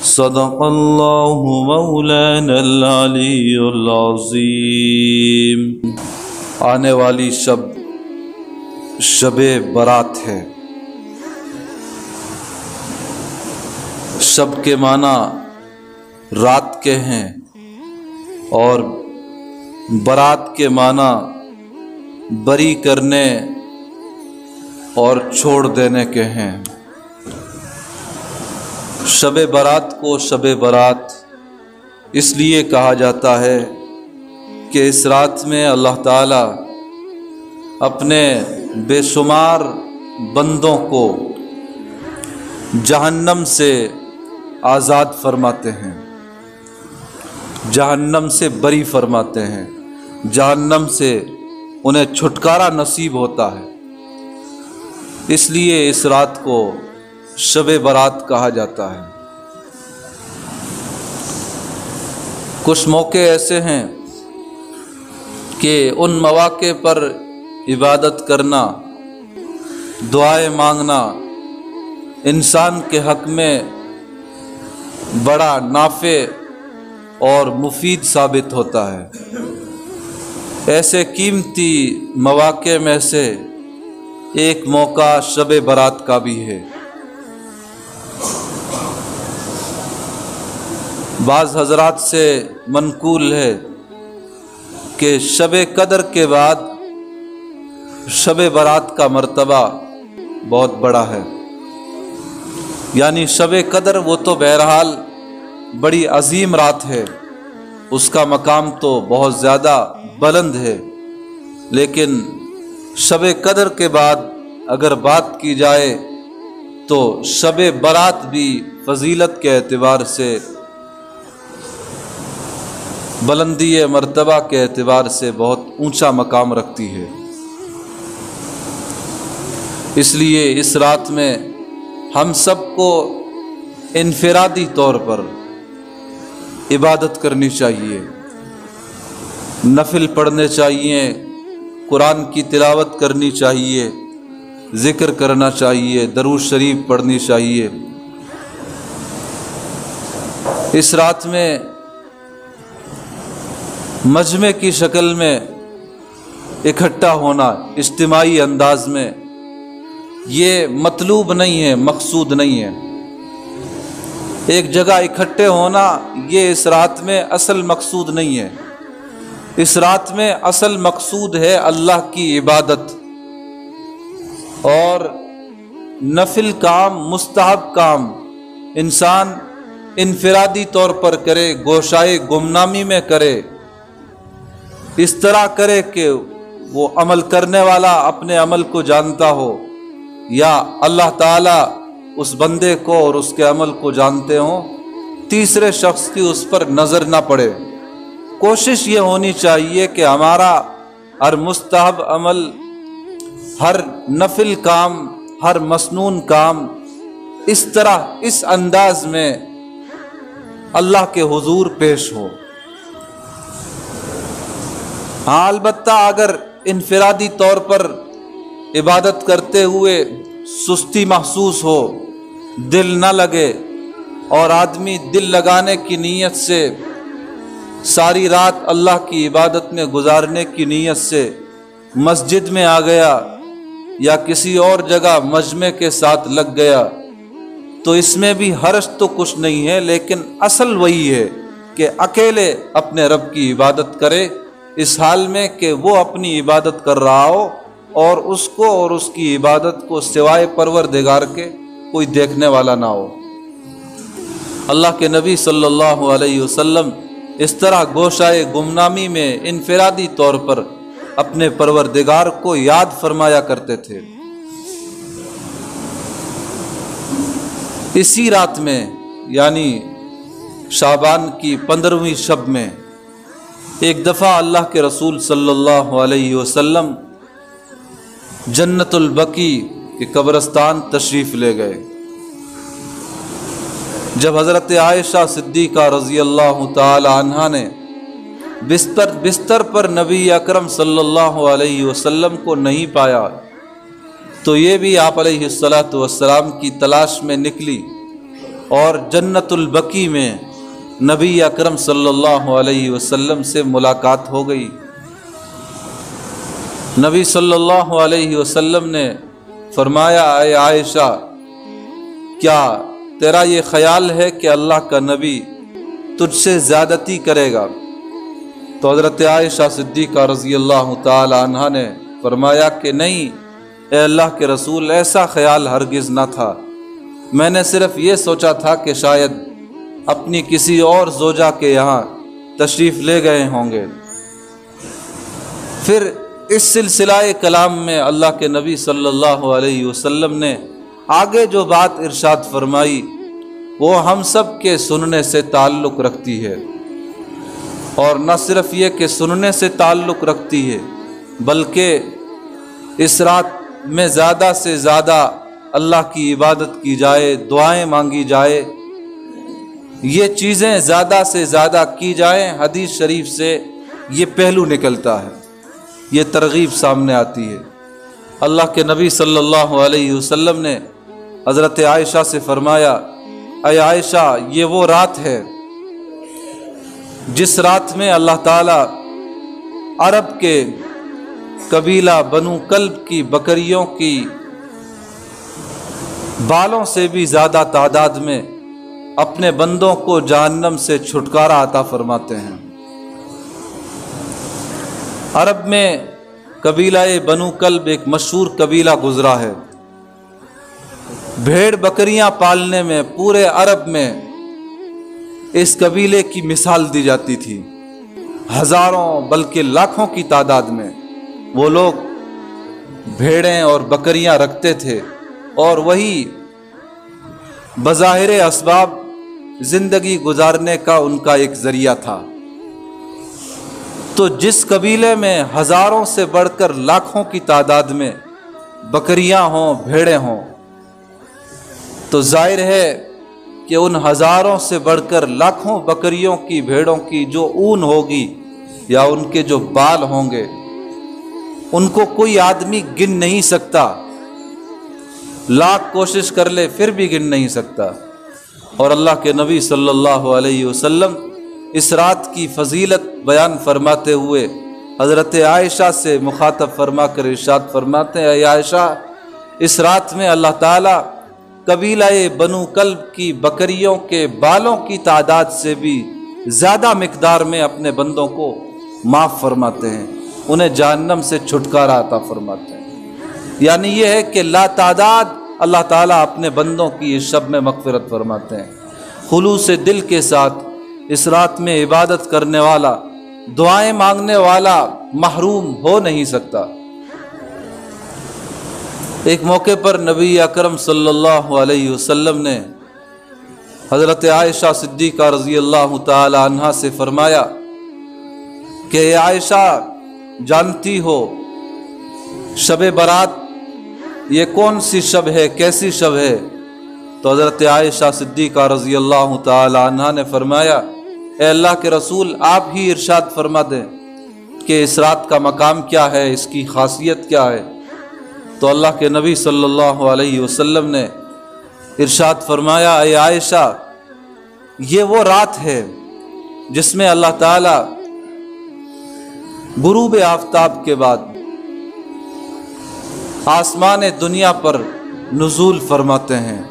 صدق اللہ مولانا العلی العظیم۔ آنے والی شب برات ہے۔ شب کے معنی رات کے ہیں اور برات کے معنی بری کرنے اور چھوڑ دینے کے ہیں۔ شب برات کو شب برات اس لیے کہا جاتا ہے کہ اس رات میں اللہ تعالیٰ اپنے بے شمار بندوں کو جہنم سے آزاد فرماتے ہیں، جہنم سے بری فرماتے ہیں، جہنم سے انہیں چھٹکارا نصیب ہوتا ہے۔ اس لیے اس رات کو شب برات کہا جاتا ہے۔ کچھ موقع ایسے ہیں کہ ان مواقع پر عبادت کرنا، دعائیں مانگنا انسان کے حق میں بڑا نافع اور مفید ثابت ہوتا ہے۔ ایسے قیمتی مواقع میں سے ایک موقع شب برات کا بھی ہے۔ بعض حضرات سے منقول ہے کہ شب قدر کے بعد شب برات کا مرتبہ بہت بڑا ہے، یعنی شب قدر وہ تو بہرحال بڑی عظیم رات ہے، اس کا مقام تو بہت زیادہ بلند ہے، لیکن شب قدر کے بعد اگر بات کی جائے تو شب برات بھی فضیلت کے اعتبار سے، بلندی مرتبہ کے اعتبار سے بہت اونچا مقام رکھتی ہے۔ اس لیے اس رات میں ہم سب کو انفرادی طور پر عبادت کرنی چاہیے، نفل پڑھنے چاہیے، قرآن کی تلاوت کرنی چاہیے، ذکر کرنا چاہیے، درود شریف پڑھنی چاہیے۔ اس رات میں مجمع کی شکل میں اکٹھا ہونا اجتماعی انداز میں، یہ مطلوب نہیں ہے، مقصود نہیں ہے۔ ایک جگہ اکٹھے ہونا یہ اس رات میں اصل مقصود نہیں ہے۔ اس رات میں اصل مقصود ہے اللہ کی عبادت، اور نفل کام، مستحب کام انسان انفرادی طور پر کرے، گوشائے گمنامی میں کرے، اس طرح کرے کہ وہ عمل کرنے والا اپنے عمل کو جانتا ہو، یا اللہ تعالیٰ اس بندے کو اور اس کے عمل کو جانتے ہوں، تیسرے شخص کی اس پر نظر نہ پڑے۔ کوشش یہ ہونی چاہیے کہ ہمارا ہر مستحب عمل، ہر نفل کام، ہر مسنون کام اس طرح، اس انداز میں اللہ کے حضور پیش ہو۔ ہاں البتہ اگر انفرادی طور پر عبادت کرتے ہوئے سستی محسوس ہو، دل نہ لگے، اور آدمی دل لگانے کی نیت سے ساری رات اللہ کی عبادت میں گزارنے کی نیت سے مسجد میں آ گیا یا کسی اور جگہ مجمع کے ساتھ لگ گیا، تو اس میں بھی حرج تو کچھ نہیں ہے، لیکن اصل وہی ہے کہ اکیلے اپنے رب کی عبادت کرے، اس حال میں کہ وہ اپنی عبادت کر رہا ہو اور اس کو اور اس کی عبادت کو سوائے پروردگار کے کوئی دیکھنے والا نہ ہو۔ اللہ کے نبی صلی اللہ علیہ وسلم اس طرح گوشائے گمنامی میں انفرادی طور پر اپنے پروردگار کو یاد فرمایا کرتے تھے۔ اسی رات میں یعنی شعبان کی 15ویں شب میں ایک دفعہ اللہ کے رسول صلی اللہ علیہ وسلم جنت البقیع کے قبرستان تشریف لے گئے۔ جب حضرت عائشہ صدیقہ رضی اللہ تعالی عنہا نے بستر پر نبی اکرم صلی اللہ علیہ وسلم کو نہیں پایا تو یہ بھی آپ علیہ الصلاۃ والسلام کی تلاش میں نکلی اور جنت البقیع میں نبی اکرم صلی اللہ علیہ وسلم سے ملاقات ہو گئی۔ نبی صلی اللہ علیہ وسلم نے فرمایا، اے عائشہ، کیا تیرا یہ خیال ہے کہ اللہ کا نبی تجھ سے زیادتی کرے گا؟ تو حضرت عائشہ صدیقہ رضی اللہ تعالی عنہا نے فرمایا کہ نہیں اے اللہ کے رسول، ایسا خیال ہرگز نہ تھا، میں نے صرف یہ سوچا تھا کہ شاید اپنی کسی اور زوجہ کے یہاں تشریف لے گئے ہوں گے۔ پھر اس سلسلہ کلام میں اللہ کے نبی صلی اللہ علیہ وسلم نے آگے جو بات ارشاد فرمائی وہ ہم سب کے سننے سے تعلق رکھتی ہے، اور نہ صرف یہ کہ سننے سے تعلق رکھتی ہے بلکہ اس رات میں زیادہ سے زیادہ اللہ کی عبادت کی جائے، دعائیں مانگی جائے، یہ چیزیں زیادہ سے زیادہ کی جائیں۔ حدیث شریف سے یہ پہلو نکلتا ہے، یہ ترغیب سامنے آتی ہے۔ اللہ کے نبی صلی اللہ علیہ وسلم نے حضرت عائشہ سے فرمایا، اے عائشہ، یہ وہ رات ہے جس رات میں اللہ تعالیٰ عرب کے قبیلہ بنو کلب کی بکریوں کی بالوں سے بھی زیادہ تعداد میں اپنے بندوں کو جہنم سے چھٹکارا عطا فرماتے ہیں۔ عرب میں قبیلہ بنو کلب ایک مشہور قبیلہ گزرا ہے۔ بھیڑ بکریاں پالنے میں پورے عرب میں اس قبیلے کی مثال دی جاتی تھی۔ ہزاروں بلکہ لاکھوں کی تعداد میں وہ لوگ بھیڑیں اور بکریاں رکھتے تھے، اور وہی بظاہر اسباب زندگی گزارنے کا ان کا ایک ذریعہ تھا۔ تو جس قبیلے میں ہزاروں سے بڑھ کر لاکھوں کی تعداد میں بکریاں ہوں، بھیڑیں ہوں، تو ظاہر ہے کہ ان ہزاروں سے بڑھ کر لاکھوں بکریوں کی، بھیڑوں کی جو اون ہوگی یا ان کے جو بال ہوں گے، ان کو کوئی آدمی گن نہیں سکتا، لاکھ کوشش کر لے پھر بھی گن نہیں سکتا۔ اور اللہ کے نبی صلی اللہ علیہ وسلم اس رات کی فضیلت بیان فرماتے ہوئے حضرت عائشہ سے مخاطب فرما کر ارشاد فرماتے ہیں، اے عائشہ، اس رات میں اللہ تعالیٰ قبیلہ بنو کلب کی بکریوں کے بالوں کی تعداد سے بھی زیادہ مقدار میں اپنے بندوں کو معاف فرماتے ہیں، انہیں جہنم سے چھٹکارا عطا فرماتے ہیں۔ یعنی یہ ہے کہ لا تعداد اللہ تعالیٰ اپنے بندوں کی اس شب میں مغفرت فرماتے ہیں۔ خلوص دل کے ساتھ اس رات میں عبادت کرنے والا، دعائیں مانگنے والا محروم ہو نہیں سکتا۔ ایک موقع پر نبی اکرم صلی اللہ علیہ وسلم نے حضرت عائشہ صدیقہ رضی اللہ تعالی عنہا سے فرمایا کہ اے عائشہ، جانتی ہو شب برات یہ کون سی شب ہے، کیسی شب ہے؟ تو حضرت عائشہ صدیقہ رضی اللہ تعالی عنہا نے فرمایا، اے اللہ کے رسول، آپ ہی ارشاد فرما دیں کہ اس رات کا مقام کیا ہے، اس کی خاصیت کیا ہے۔ تو اللہ کے نبی صلی اللہ علیہ وسلم نے ارشاد فرمایا، اے عائشہ، یہ وہ رات ہے جس میں اللہ تعالی غروب آفتاب کے بعد آسمان دنیا پر نزول فرماتے ہیں،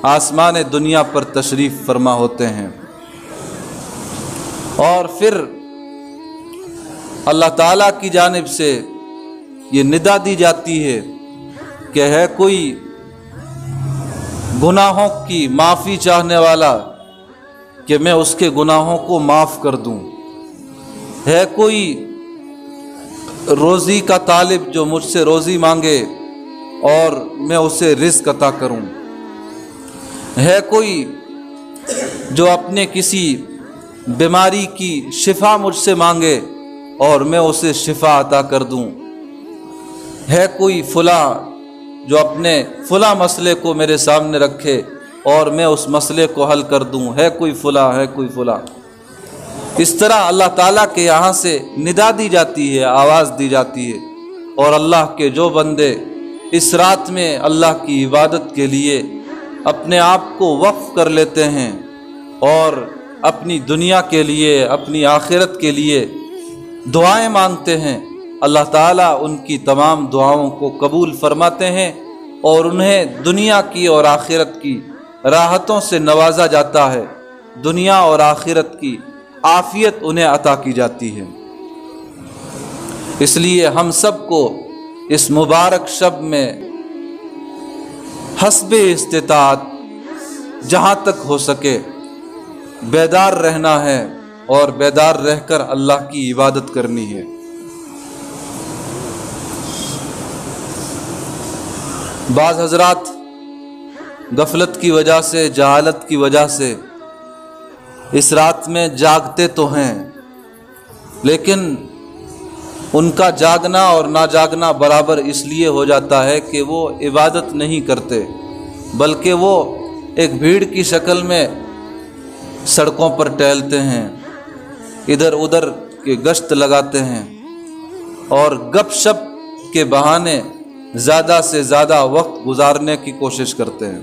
آسمان دنیا پر تشریف فرما ہوتے ہیں، اور پھر اللہ تعالیٰ کی جانب سے یہ ندا دی جاتی ہے کہ ہے کوئی گناہوں کی معافی چاہنے والا کہ میں اس کے گناہوں کو معاف کر دوں، ہے کوئی روزی کا طالب جو مجھ سے روزی مانگے اور میں اسے رزق عطا کروں، ہے کوئی جو اپنے کسی بیماری کی شفا مجھ سے مانگے اور میں اسے شفا عطا کر دوں، ہے کوئی فلاں جو اپنے فلاں مسئلے کو میرے سامنے رکھے اور میں اس مسئلے کو حل کر دوں، ہے کوئی فلاں، ہے کوئی فلاں۔ اس طرح اللہ تعالیٰ کے یہاں سے ندا دی جاتی ہے، آواز دی جاتی ہے، اور اللہ کے جو بندے اس رات میں اللہ کی عبادت کے لیے اپنے آپ کو وقف کر لیتے ہیں اور اپنی دنیا کے لیے، اپنی آخرت کے لیے دعائیں مانگتے ہیں، اللہ تعالیٰ ان کی تمام دعاؤں کو قبول فرماتے ہیں اور انہیں دنیا کی اور آخرت کی راحتوں سے نوازا جاتا ہے، دنیا اور آخرت کی عافیت انہیں عطا کی جاتی ہے۔ اس لیے ہم سب کو اس مبارک شب میں حسب استطاعت جہاں تک ہو سکے بیدار رہنا ہے اور بیدار رہ کر اللہ کی عبادت کرنی ہے۔ بعض حضرات غفلت کی وجہ سے، جہالت کی وجہ سے اس رات میں جاگتے تو ہیں، لیکن ان کا جاگنا اور نہ جاگنا برابر اس لیے ہو جاتا ہے کہ وہ عبادت نہیں کرتے، بلکہ وہ ایک بھیڑ کی شکل میں سڑکوں پر ٹہلتے ہیں، ادھر ادھر کے گشت لگاتے ہیں اور گپ شپ کے بہانے زیادہ سے زیادہ وقت گزارنے کی کوشش کرتے ہیں۔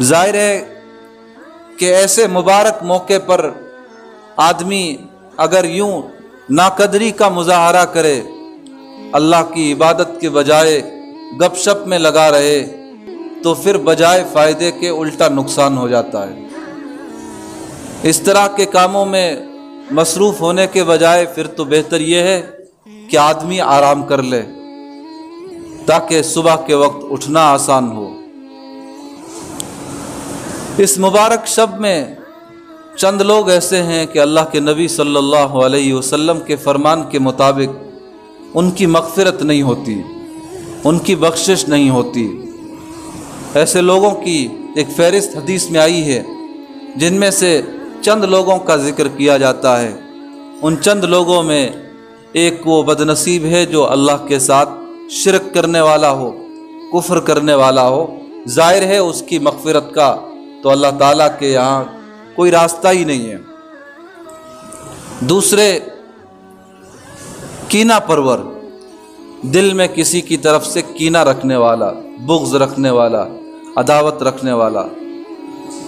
ظاہر ہے کہ ایسے مبارک موقع پر آدمی اگر یوں ناقدری کا مظاہرہ کرے، اللہ کی عبادت کے بجائے گپ شپ میں لگا رہے، تو پھر بجائے فائدے کے الٹا نقصان ہو جاتا ہے۔ اس طرح کے کاموں میں مصروف ہونے کے بجائے پھر تو بہتر یہ ہے کہ آدمی آرام کر لے تاکہ صبح کے وقت اٹھنا آسان ہو۔ اس مبارک شب میں چند لوگ ایسے ہیں کہ اللہ کے نبی صلی اللہ علیہ وسلم کے فرمان کے مطابق ان کی مغفرت نہیں ہوتی، ان کی بخشش نہیں ہوتی۔ ایسے لوگوں کی ایک فہرست حدیث میں آئی ہے، جن میں سے چند لوگوں کا ذکر کیا جاتا ہے۔ ان چند لوگوں میں ایک وہ بدنصیب ہے جو اللہ کے ساتھ شرک کرنے والا ہو، کفر کرنے والا ہو۔ ظاہر ہے اس کی مغفرت کا تو اللہ تعالیٰ کے یہاں کوئی راستہ ہی نہیں ہے۔ دوسرے کینہ پرور، دل میں کسی کی طرف سے کینہ رکھنے والا، بغض رکھنے والا، عداوت رکھنے والا،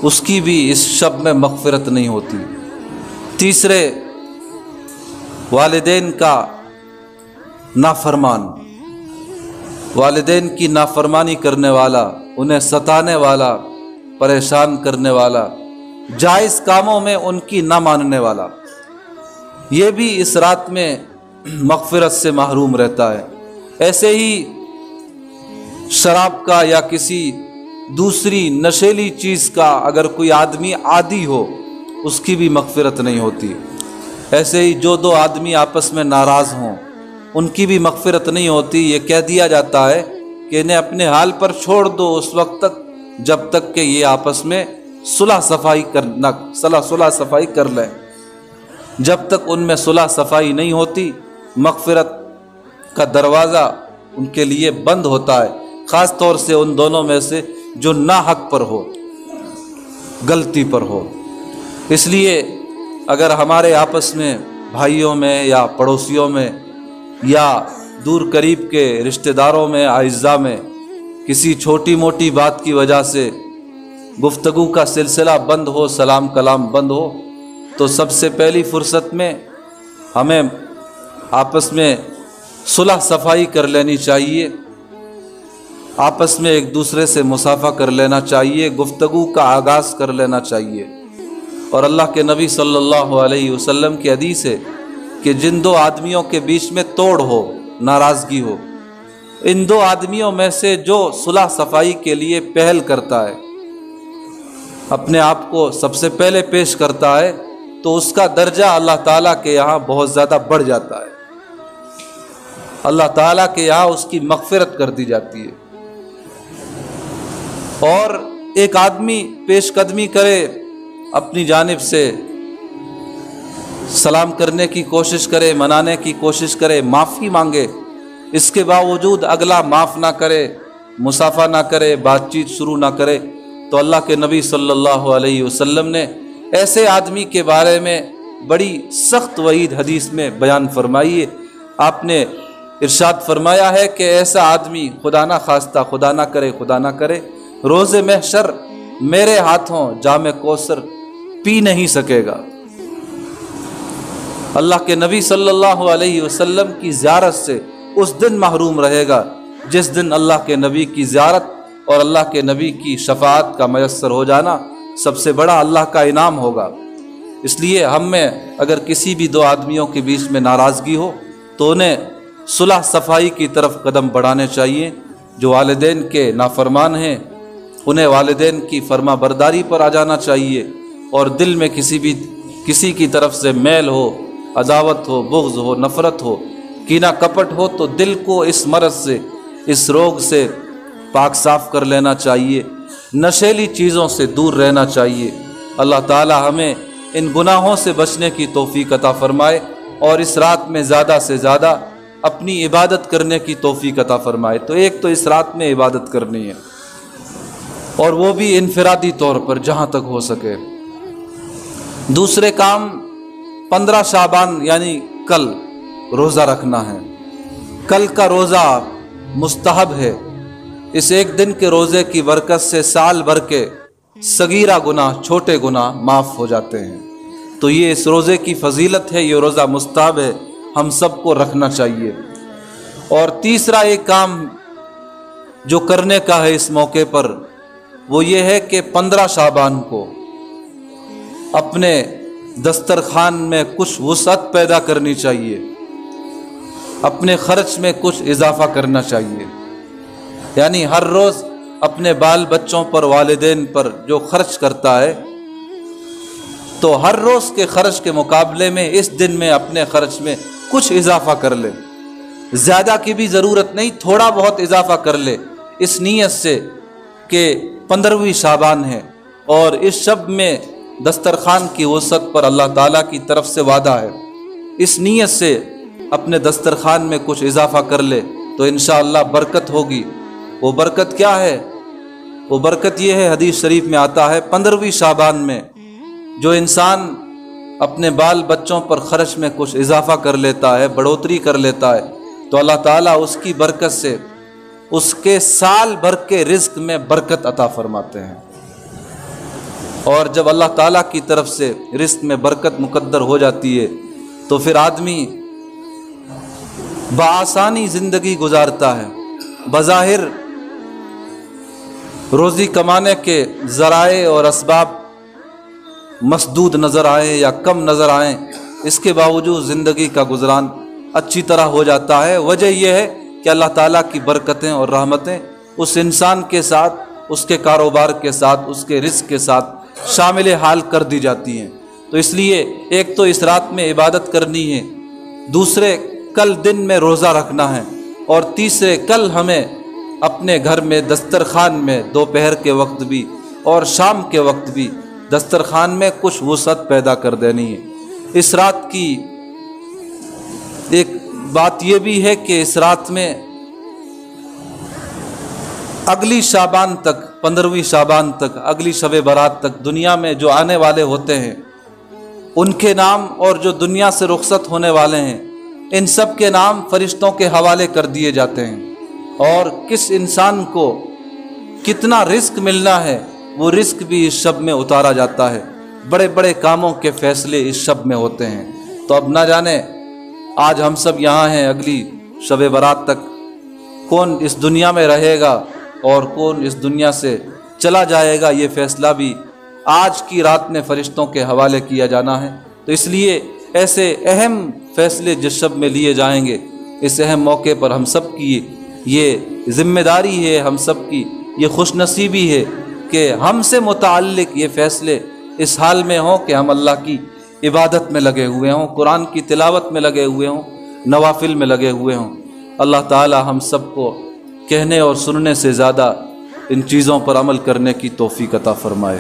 اس کی بھی اس شب میں مغفرت نہیں ہوتی۔ تیسرے والدین کا نافرمان، والدین کی نافرمانی کرنے والا، انہیں ستانے والا، پریشان کرنے والا، جائز کاموں میں ان کی نہ ماننے والا، یہ بھی اس رات میں مغفرت سے محروم رہتا ہے۔ ایسے ہی شراب کا یا کسی دوسری نشیلی چیز کا اگر کوئی آدمی عادی ہو، اس کی بھی مغفرت نہیں ہوتی۔ ایسے ہی جو دو آدمی آپس میں ناراض ہوں، ان کی بھی مغفرت نہیں ہوتی۔ یہ کہہ دیا جاتا ہے کہ انہیں اپنے حال پر چھوڑ دو اس وقت تک جب تک کہ یہ آپس میں صلح صفائی کر لیں۔ جب تک ان میں صلح صفائی نہیں ہوتی، مغفرت کا دروازہ ان کے لیے بند ہوتا ہے، خاص طور سے ان دونوں میں سے جو ناحق پر ہو، غلطی پر ہو۔ اس لیے اگر ہمارے آپس میں بھائیوں میں یا پڑوسیوں میں یا دور قریب کے رشتہ داروں میں، اعزاء میں کسی چھوٹی موٹی بات کی وجہ سے گفتگو کا سلسلہ بند ہو، سلام کلام بند ہو، تو سب سے پہلی فرصت میں ہمیں آپس میں صلح صفائی کر لینی چاہیے، آپس میں ایک دوسرے سے مصافحہ کر لینا چاہیے، گفتگو کا آغاز کر لینا چاہیے۔ اور اللہ کے نبی صلی اللہ علیہ وسلم کی حدیث ہے کہ جن دو آدمیوں کے بیچ میں توڑ ہو، ناراضگی ہو، ان دو آدمیوں میں سے جو صلح صفائی کے لیے پہل کرتا ہے، اپنے آپ کو سب سے پہلے پیش کرتا ہے، تو اس کا درجہ اللہ تعالیٰ کے یہاں بہت زیادہ بڑھ جاتا ہے، اللہ تعالیٰ کے یہاں اس کی مغفرت کر دی جاتی ہے۔ اور ایک آدمی پیش قدمی کرے، اپنی جانب سے سلام کرنے کی کوشش کرے، منانے کی کوشش کرے، معافی مانگے، اس کے باوجود اگلا معاف نہ کرے، مصافحہ نہ کرے، بات چیت شروع نہ کرے، تو اللہ کے نبی صلی اللہ علیہ وسلم نے ایسے آدمی کے بارے میں بڑی سخت وعید حدیث میں بیان فرمائی ہے۔ آپ نے ارشاد فرمایا ہے کہ ایسا آدمی خدا نہ خواستہ، خدا نہ کرے روز محشر میرے ہاتھوں جام کوثر پی نہیں سکے گا۔ اللہ کے نبی صلی اللہ علیہ وسلم کی زیارت سے اس دن محروم رہے گا جس دن اللہ کے نبی کی زیارت اور اللہ کے نبی کی شفاعت کا میسر ہو جانا سب سے بڑا اللہ کا انعام ہوگا۔ اس لیے ہم میں اگر کسی بھی دو آدمیوں کے بیچ میں ناراضگی ہو تو انہیں صلح صفائی کی طرف قدم بڑھانے چاہیے۔ جو والدین کے نافرمان ہیں انہیں والدین کی فرما برداری پر آ جانا چاہیے، اور دل میں کسی کی طرف سے میل ہو، عداوت ہو، بغض ہو، نفرت ہو، کینہ کپٹ ہو تو دل کو اس مرض سے، اس روگ سے پاک صاف کر لینا چاہیے۔ نشیلی چیزوں سے دور رہنا چاہیے۔ اللہ تعالی ہمیں ان گناہوں سے بچنے کی توفیق عطا فرمائے اور اس رات میں زیادہ سے زیادہ اپنی عبادت کرنے کی توفیق عطا فرمائے۔ تو ایک تو اس رات میں عبادت کرنی ہے، اور وہ بھی انفرادی طور پر جہاں تک ہو سکے۔ دوسرے کام 15 شعبان یعنی کل روزہ رکھنا ہے۔ کل کا روزہ مستحب ہے۔ اس ایک دن کے روزے کی برکت سے سال بھر کے صغیرہ گناہ، چھوٹے گناہ معاف ہو جاتے ہیں۔ تو یہ اس روزے کی فضیلت ہے، یہ روزہ مستحب ہے، ہم سب کو رکھنا چاہیے۔ اور تیسرا ایک کام جو کرنے کا ہے اس موقع پر وہ یہ ہے کہ 15 شعبان کو اپنے دسترخوان میں کچھ وسعت پیدا کرنی چاہیے، اپنے خرچ میں کچھ اضافہ کرنا چاہیے۔ یعنی ہر روز اپنے بال بچوں پر، والدین پر جو خرچ کرتا ہے تو ہر روز کے خرچ کے مقابلے میں اس دن میں اپنے خرچ میں کچھ اضافہ کر لے۔ زیادہ کی بھی ضرورت نہیں، تھوڑا بہت اضافہ کر لے، اس نیت سے کہ 15ویں شعبان ہے اور اس شب میں دسترخوان کی وسعت پر اللہ تعالیٰ کی طرف سے وعدہ ہے۔ اس نیت سے اپنے دسترخوان میں کچھ اضافہ کر لے تو انشاءاللہ برکت ہوگی۔ وہ برکت کیا ہے؟ وہ برکت یہ ہے، حدیث شریف میں آتا ہے 15ویں شعبان میں جو انسان اپنے بال بچوں پر خرچ میں کچھ اضافہ کر لیتا ہے، بڑھوتری کر لیتا ہے، تو اللہ تعالیٰ اس کی برکت سے اس کے سال بھر کے رزق میں برکت عطا فرماتے ہیں۔ اور جب اللہ تعالیٰ کی طرف سے رزق میں برکت مقدر ہو جاتی ہے تو پھر آدمی بآسانی زندگی گزارتا ہے۔ بظاہر روزی کمانے کے ذرائع اور اسباب مسدود نظر آئیں یا کم نظر آئیں، اس کے باوجود زندگی کا گزران اچھی طرح ہو جاتا ہے۔ وجہ یہ ہے کہ اللہ تعالیٰ کی برکتیں اور رحمتیں اس انسان کے ساتھ، اس کے کاروبار کے ساتھ، اس کے رزق کے ساتھ شامل حال کر دی جاتی ہیں۔ تو اس لیے ایک تو اس رات میں عبادت کرنی ہے، دوسرے کل دن میں روزہ رکھنا ہے، اور تیسرے کل ہمیں اپنے گھر میں دسترخوان میں دوپہر کے وقت بھی اور شام کے وقت بھی دسترخوان میں کچھ وسعت پیدا کر دینی ہے۔ اس رات کی ایک بات یہ بھی ہے کہ اس رات میں اگلی شعبان تک، 15ویں شعبان تک، اگلی شب برات تک دنیا میں جو آنے والے ہوتے ہیں ان کے نام، اور جو دنیا سے رخصت ہونے والے ہیں ان سب کے نام فرشتوں کے حوالے کر دیے جاتے ہیں، اور کس انسان کو کتنا رزق ملنا ہے وہ رزق بھی اس شب میں اتارا جاتا ہے۔ بڑے بڑے کاموں کے فیصلے اس شب میں ہوتے ہیں۔ تو اب نہ جانے آج ہم سب یہاں ہیں، اگلی شب برات تک کون اس دنیا میں رہے گا اور کون اس دنیا سے چلا جائے گا، یہ فیصلہ بھی آج کی رات میں فرشتوں کے حوالے کیا جانا ہے۔ تو اس لیے ایسے اہم فیصلے جس شب میں لیے جائیں گے، اس اہم موقع پر ہم سب کی یہ ذمہ داری ہے، ہم سب کی یہ خوش نصیبی ہے کہ ہم سے متعلق یہ فیصلے اس حال میں ہوں کہ ہم اللہ کی عبادت میں لگے ہوئے ہوں، قرآن کی تلاوت میں لگے ہوئے ہوں، نوافل میں لگے ہوئے ہوں۔ اللہ تعالی ہم سب کو کہنے اور سننے سے زیادہ ان چیزوں پر عمل کرنے کی توفیق عطا فرمائے۔